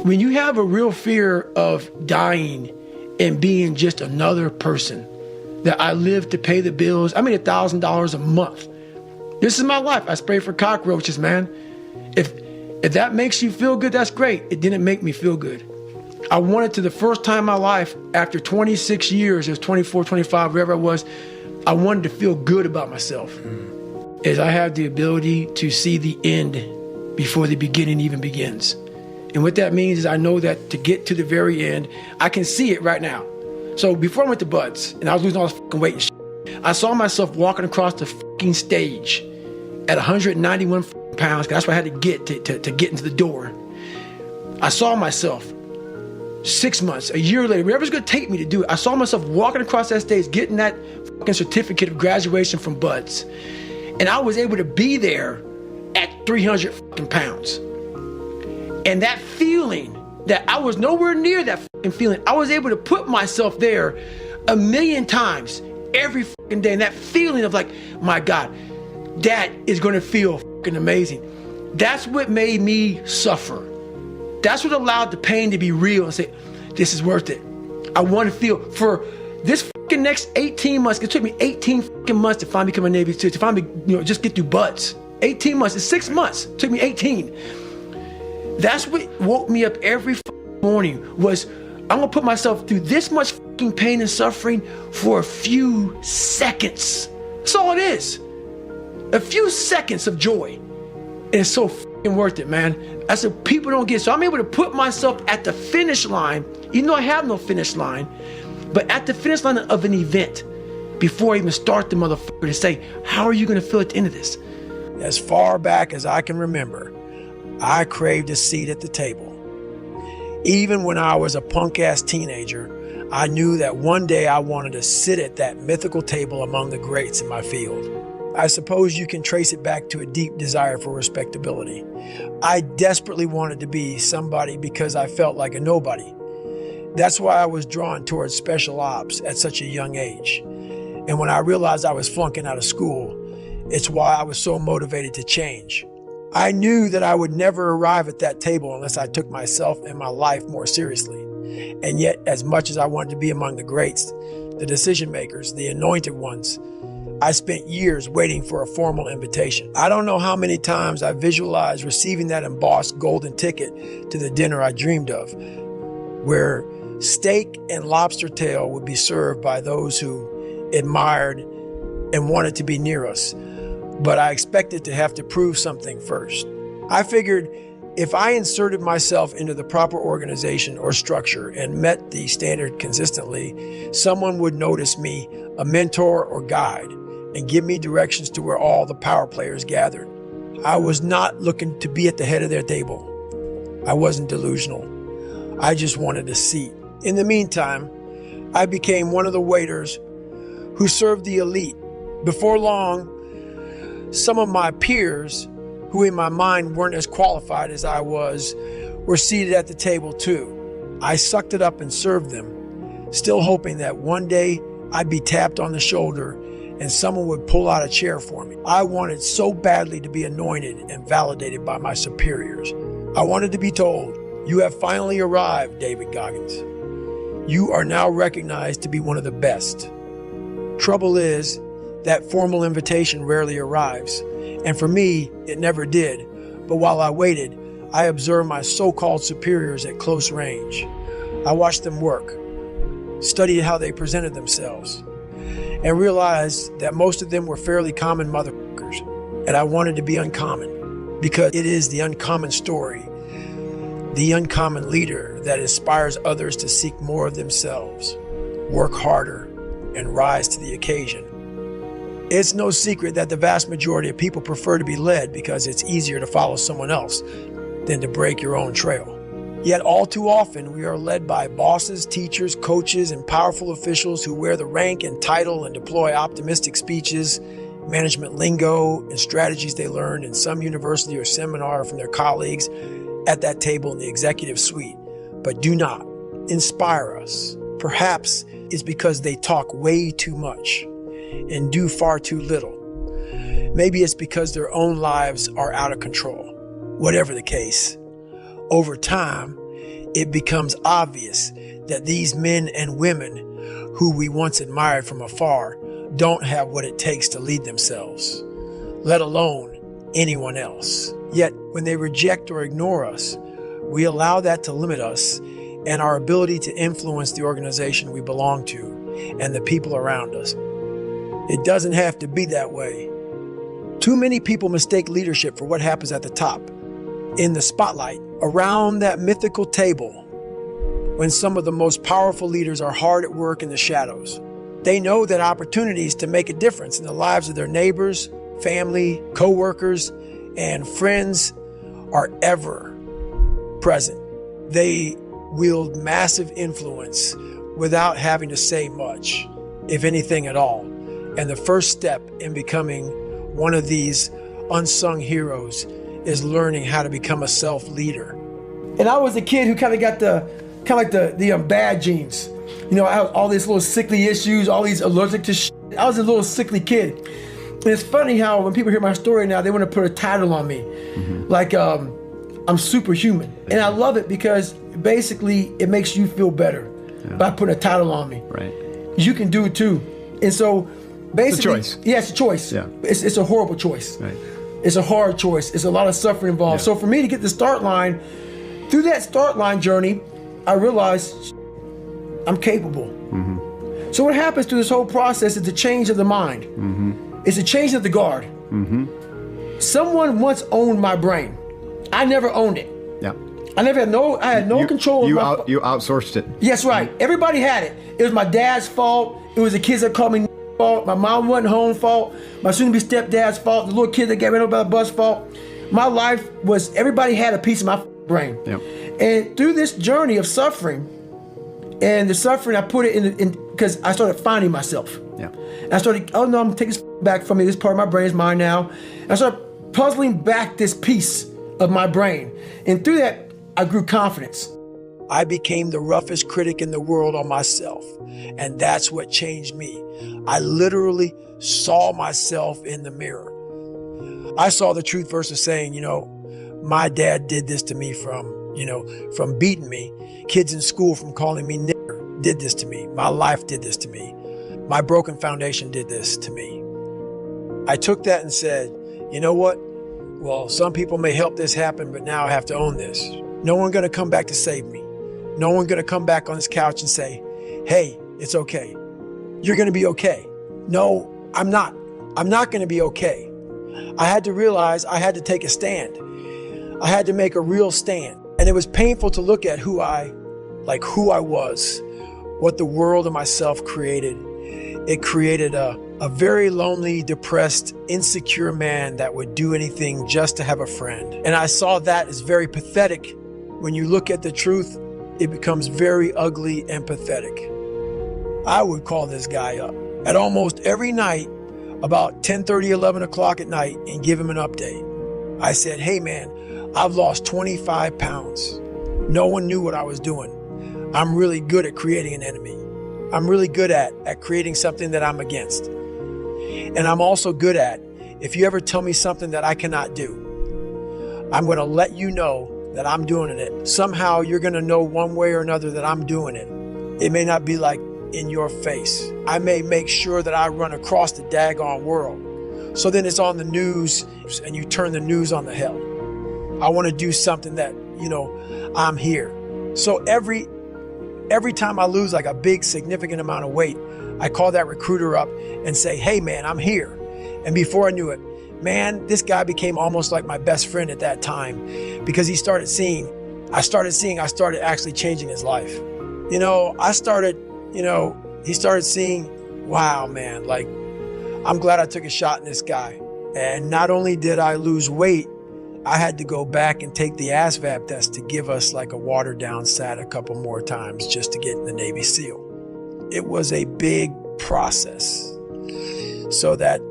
When you have a real fear of dying and being just another person, that I live to pay the bills, I made $1,000 a month. This is my life. I spray for cockroaches, man. If that makes you feel good, that's great. It didn't make me feel good. I wanted to, the first time in my life, after 26 years, it was 24, 25, whatever it was, I wanted to feel good about myself. As I have the ability to see the end before the beginning even begins. And what that means is I know that to get to the very end, I can see it right now. So before I went to Buds and I was losing all this fucking weight and shit, I saw myself walking across the fucking stage at 191 pounds, because that's what I had to get to get into the door. I saw myself 6 months, a year later, whatever's gonna take me to do it, I saw myself walking across that stage, getting that fucking certificate of graduation from Buds. And I was able to be there at 300 fucking pounds. And that feeling that I was nowhere near that fucking feeling, I was able to put myself there 1,000,000 times every fucking day. And that feeling of like, my God, that is gonna feel fucking amazing. That's what made me suffer. That's what allowed the pain to be real and say, this is worth it. I want to feel for this fucking next 18 months. It took me 18 fucking months to finally become a Navy SEAL, to finally, just get through Buds. 18 months, it's 6 months. It took me 18. That's what woke me up every fucking morning, was I'm gonna put myself through this much fucking pain and suffering for a few seconds. That's all it is. A few seconds of joy. And it's so fucking worth it, man. That's what people don't get. So I'm able to put myself at the finish line, even though I have no finish line, but at the finish line of an event before I even start the motherfucker, to say, how are you gonna feel at the end of this? As far back as I can remember, I craved a seat at the table. Even when I was a punk-ass teenager, I knew that one day I wanted to sit at that mythical table among the greats in my field. I suppose you can trace it back to a deep desire for respectability. I desperately wanted to be somebody because I felt like a nobody. That's why I was drawn towards special ops at such a young age. And when I realized I was flunking out of school, it's why I was so motivated to change. I knew that I would never arrive at that table unless I took myself and my life more seriously. And yet, as much as I wanted to be among the greats, the decision makers, the anointed ones, I spent years waiting for a formal invitation. I don't know how many times I visualized receiving that embossed golden ticket to the dinner I dreamed of, where steak and lobster tail would be served by those who admired and wanted to be near us. But I expected to have to prove something first. I figured if I inserted myself into the proper organization or structure and met the standard consistently, someone would notice me, a mentor or guide, and give me directions to where all the power players gathered. I was not looking to be at the head of their table. I wasn't delusional. I just wanted a seat. In the meantime, I became one of the waiters who served the elite. Before long, some of my peers, who in my mind weren't as qualified as I was, were seated at the table too. I sucked it up and served them, still hoping that one day I'd be tapped on the shoulder and someone would pull out a chair for me. I wanted so badly to be anointed and validated by my superiors. I wanted to be told, "You have finally arrived, David Goggins. You are now recognized to be one of the best." Trouble is, that formal invitation rarely arrives. And for me, it never did. But while I waited, I observed my so-called superiors at close range. I watched them work, studied how they presented themselves, and realized that most of them were fairly common motherfuckers. And I wanted to be uncommon, because it is the uncommon story, the uncommon leader that inspires others to seek more of themselves, work harder, and rise to the occasion. It's no secret that the vast majority of people prefer to be led because it's easier to follow someone else than to break your own trail. Yet all too often, we are led by bosses, teachers, coaches, and powerful officials who wear the rank and title and deploy optimistic speeches, management lingo, and strategies they learned in some university or seminar from their colleagues at that table in the executive suite, but do not inspire us. Perhaps it's because they talk way too much and do far too little. Maybe it's because their own lives are out of control. Whatever the case, over time, it becomes obvious that these men and women who we once admired from afar don't have what it takes to lead themselves, let alone anyone else. Yet, when they reject or ignore us, we allow that to limit us and our ability to influence the organization we belong to and the people around us. It doesn't have to be that way. Too many people mistake leadership for what happens at the top, in the spotlight, around that mythical table, when some of the most powerful leaders are hard at work in the shadows. They know that opportunities to make a difference in the lives of their neighbors, family, co-workers, and friends are ever present. They wield massive influence without having to say much, if anything at all. And the first step in becoming one of these unsung heroes is learning how to become a self-leader. And I was a kid who kind of got the bad genes. You know, I had all these little sickly issues, all these allergic to shit. I was a little sickly kid. And it's funny how when people hear my story now, they want to put a title on me. Like I'm superhuman. And I love it because basically it makes you feel better by putting a title on me. Right. You can do it too. And so basically, it's a choice. Yeah, it's a choice. Yeah. It's a horrible choice. Right. It's a hard choice. It's a lot of suffering involved. Yeah. So for me to get the start line, through that start line journey, I realized I'm capable. So what happens through this whole process is the change of the mind. It's a change of the guard. Someone once owned my brain. I never owned it. Yeah. I had no control of my You outsourced it. Yes, right. Everybody had it. It was my dad's fault. It was the kids that called me fault. My mom wasn't home fault. My soon-to-be stepdad's fault. The little kid that got ran over by the bus fault. My life was, everybody had a piece of my brain. Yeah. And through this journey of suffering, and the suffering, I put it in because I started finding myself. Yeah. And I started, oh no, I'm taking this back from me. This part of my brain is mine now. And I started puzzling back this piece of my brain. And through that, I grew confidence. I became the roughest critic in the world on myself. And that's what changed me. I literally saw myself in the mirror. I saw the truth versus saying, you know, my dad did this to me from beating me. Kids in school from calling me nigger did this to me. My life did this to me. My broken foundation did this to me. I took that and said, you know what? Well, some people may help this happen, but now I have to own this. No one's going to come back to save me. No one's going to come back on this couch and say, hey, it's okay. You're going to be okay. No, I'm not. I'm not going to be okay. I had to realize I had to take a stand. I had to make a real stand. And it was painful to look at who I was, what the world and myself created. It created a very lonely, depressed, insecure man that would do anything just to have a friend. And I saw that as very pathetic. When you look at the truth, it becomes very ugly and pathetic. I would call this guy up at almost every night, about 10:30, 11 o'clock at night, and give him an update. I said, hey man, I've lost 25 pounds. No one knew what I was doing. I'm really good at creating an enemy. I'm really good at creating something that I'm against. And I'm also good at, if you ever tell me something that I cannot do, I'm going to let you know that I'm doing it. Somehow you're going to know one way or another that I'm doing it. It may not be like in your face. I may make sure that I run across the daggone world. So then it's on the news and you turn the news on the hell. I want to do something that, I'm here. So every time I lose like a big significant amount of weight, I call that recruiter up and say, hey man, I'm here. And before I knew it, man, this guy became almost like my best friend at that time because he started seeing, I started actually changing his life. He started seeing, wow, man, like, I'm glad I took a shot in this guy. And not only did I lose weight, I had to go back and take the ASVAB test to give us like a watered down SAT a couple more times just to get in the Navy SEAL. It was a big process. So that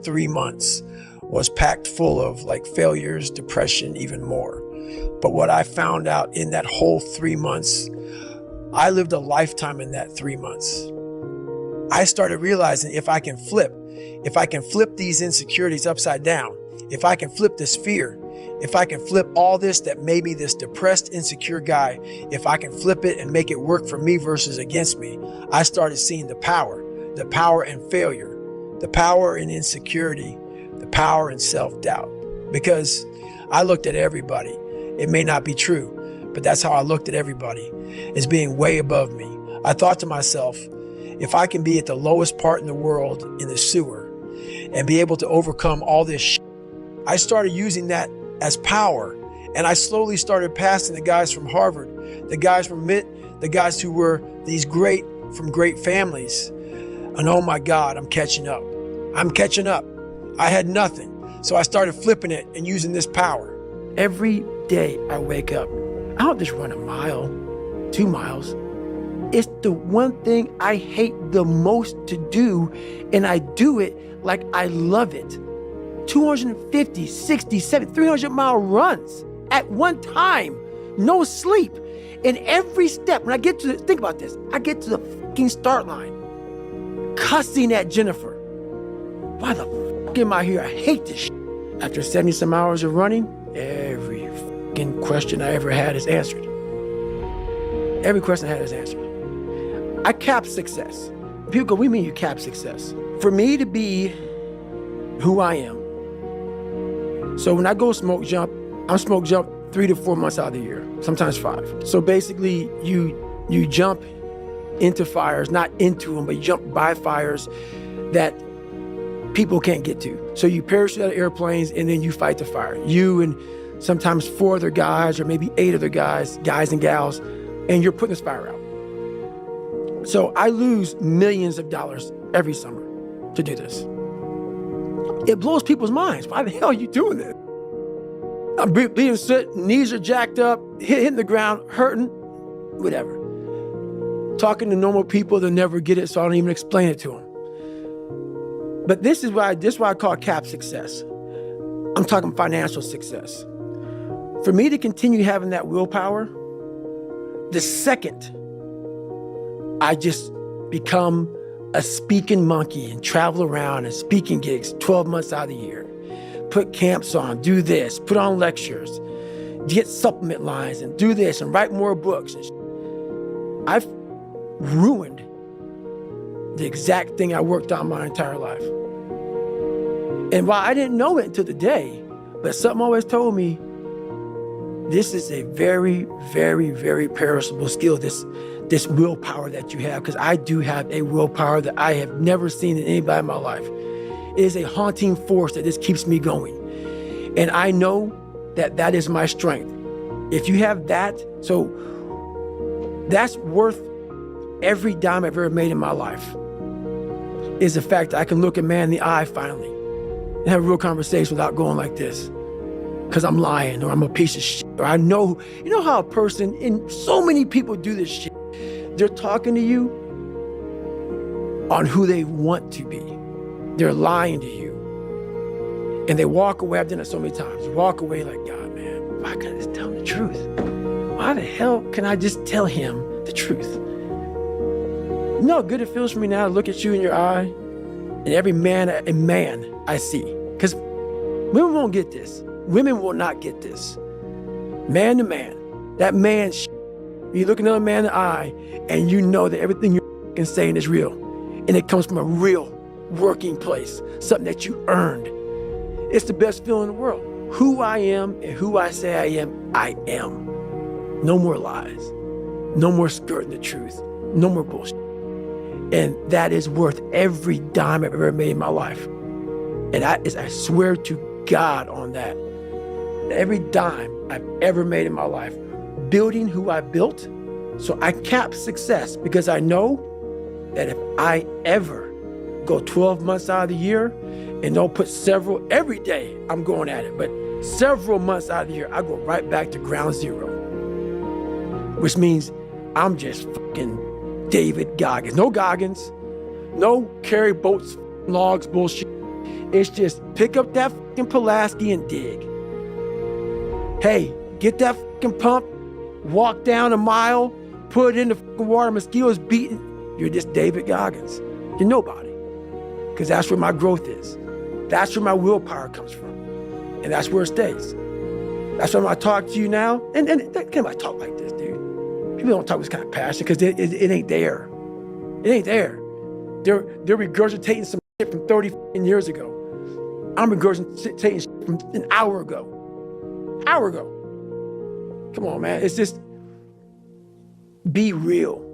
3 months was packed full of like failures, depression, even more. But what I found out in that whole 3 months, I lived a lifetime in that 3 months. I started realizing if I can flip these insecurities upside down, if I can flip this fear, if I can flip all this that made me this depressed, insecure guy, if I can flip it and make it work for me versus against me, I started seeing the power in failure, the power in insecurity, the power in self-doubt. Because I looked at everybody. It may not be true, but that's how I looked at everybody, as being way above me. I thought to myself, if I can be at the lowest part in the world, in the sewer, and be able to overcome all this shit, I started using that as power. And I slowly started passing the guys from Harvard, the guys from MIT, the guys who were these great families. And oh my God, I'm catching up. I'm catching up. I had nothing. So I started flipping it and using this power. Every day I wake up, I don't just run a mile, 2 miles. It's the one thing I hate the most to do, and I do it like I love it. 250, 60, 70, 300-mile runs at one time, no sleep. And every step, when I get to think about this, I get to the fucking start line, cussing at Jennifer. Why the fuck am I here? I hate this shit. After 70-some hours of running, every fucking question I ever had is answered. Every question I had is answered. I cap success. People go, what do you mean you cap success? For me to be who I am. So when I go smoke jump, I'm smoke jump 3 to 4 months out of the year, sometimes 5. So basically you jump into fires, not into them, but you jump by fires that people can't get to. So you parachute out of airplanes and then you fight the fire. You and sometimes 4 other guys or maybe 8 other guys and gals, and you're putting this fire out. So I lose millions of dollars every summer to do this. It blows people's minds. Why the hell are you doing this? I'm being sick, knees are jacked up, hitting the ground, hurting, whatever. Talking to normal people, they'll never get it, so I don't even explain it to them. But this is why I call cap success. I'm talking financial success. For me to continue having that willpower, the second I just become a speaking monkey and travel around and speaking gigs 12 months out of the year, put camps on, do this, put on lectures, get supplement lines and do this and write more books. I've ruined the exact thing I worked on my entire life. And while I didn't know it until today, but something always told me, this is a very, very, very perishable skill, this willpower that you have, because I do have a willpower that I have never seen in anybody in my life. It is a haunting force that just keeps me going. And I know that that is my strength. If you have that, so that's worth every dime I've ever made in my life, is the fact that I can look a man in the eye finally and have a real conversation without going like this. Because I'm lying or I'm a piece of shit. Or I know, you know how a person, and so many people do this shit. They're talking to you on who they want to be. They're lying to you. And they walk away. I've done it so many times. You walk away like, God, man, why can't I just tell him the truth? Why the hell can I just tell him the truth? You know how good it feels for me now to look at you in your eye and every man I see. Because women won't get this. Women will not get this. Man to man, that man, you look another man in the eye and you know that everything you're saying is real. And it comes from a real working place, something that you earned. It's the best feeling in the world. Who I am and who I say I am. No more lies. No more skirting the truth. No more bullshit. And that is worth every dime I've ever made in my life. And I swear to God on that. Every dime I've ever made in my life, building who I built. So I cap success because I know that if I ever go 12 months out of the year and don't put every day I'm going at it, but several months out of the year, I go right back to ground zero, which means I'm just fucking David Goggins. No Goggins, no carry boats, logs, bullshit. It's just pick up that fucking Pulaski and dig. Hey, get that fucking pump, walk down a mile, put it in the fucking water, mosquitoes beating. You're just David Goggins. You're nobody. Because that's where my growth is. That's where my willpower comes from. And that's where it stays. That's why when I talk to you now, and can't I talk like this, dude? People don't talk with this kind of passion because it ain't there. It ain't there. They're regurgitating some shit from 30 years ago. I'm regurgitating shit from an hour ago. Come on, man. It's just be real.